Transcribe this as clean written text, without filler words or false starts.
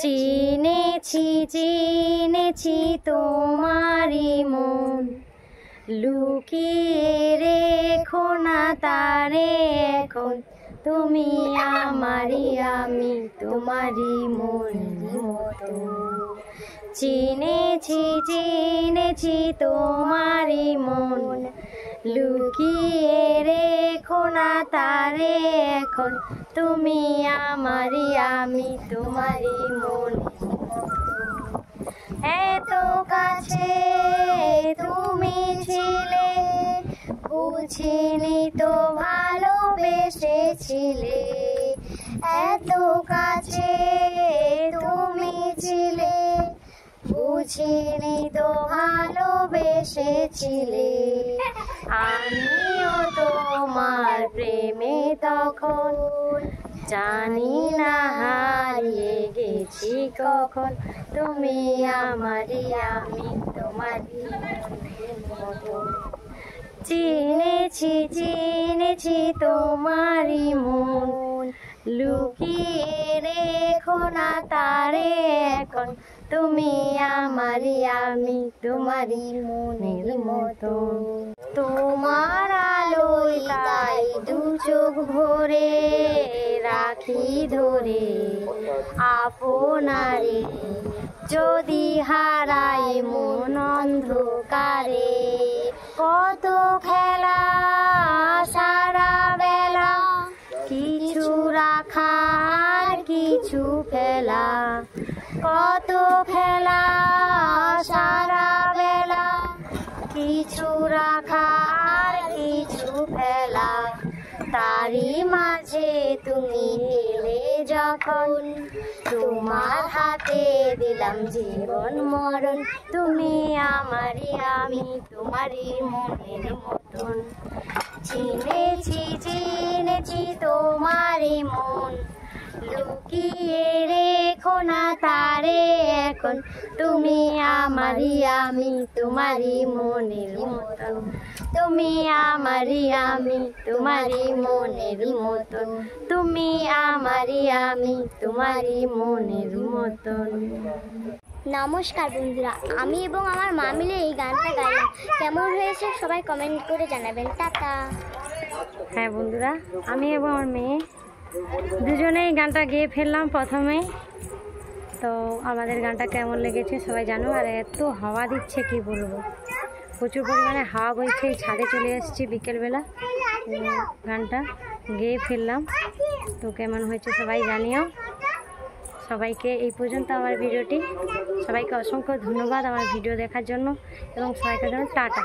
চিনেছি চিনেছি তোমারি মন, লুকিয়ে রেখো না তারে এখন, তুমি আমারি আমি তোমারি মনের মতো। চিনেছি চিনেছি তোমারি মন, লুকিয়ে রেখো না তারে এখন, তুমি আমারি আমি তোমারি মনের মতো। এত কাছে তুমি ছিলে, বুঝিনি তো ভালোবেসেছিলে। এত কাছে তুমি ছিলে, বুঝিনি তো ভালোবেসেছিলে। আমিও তোমার প্রেমে তখন, জানি না হারিয়ে গেছি কখন, তুমি আমারি আমি তোমারি মতো। চিনেছি চিনেছি তোমারি মন, লুকিয়ে রেখো না তারে এখন, তুমি আমারি আমি তোমারি মনের মতো। তোমার আলোয় তাই দু চোখ ভরে রাখি ধরে আপনারে, যদি হারাই মন অন্ধকারে। কত খেলা সারা বেলা, কিছু রাখার কিছু ফেলা। কত খেলা সারা বেলা, কিছু রাখার কিছু ফেলা। তারই মাঝে তুমি এলে যখন, তোমার হাতে দিলাম জীবন মরণ, তুমি আমারি আমি তোমারি মনের মতন। চিনেছি চিনেছি তোমারি মন, লুকিয়ে রেখো না তারে এখন, তুমি আমারি আমি তোমারি মনের মতন। তুমি আমারি আমি তোমারি মনের মতন, তুমি আমারি আমি তোমারি মনের মতন। নমস্কার বন্ধুরা, আমি এবং আমার মা মিলে এই গানটা গাইলাম। কেমন হয়েছে সবাই কমেন্ট করে জানাবেন। টাটা। হ্যাঁ বন্ধুরা, আমি এবং আমার মেয়ে দুজনেই গানটা গেয়ে ফেললাম প্রথমেই। তো আমাদের গানটা কেমন লেগেছে সবাই জানো। আর এত হাওয়া দিচ্ছে কি বলবো, প্রচুর পরিমাণে হাওয়া বইছে। এই ছাদে চলে এসেছি বিকেলবেলা, গানটা গেয়ে ফেললাম। তো কেমন হয়েছে সবাই জানিও। সবাইকে এই পর্যন্ত আমার ভিডিওটি, সবাইকে অসংখ্য ধন্যবাদ আমার ভিডিও দেখার জন্য এবং সবাইকে জন্য টাটা।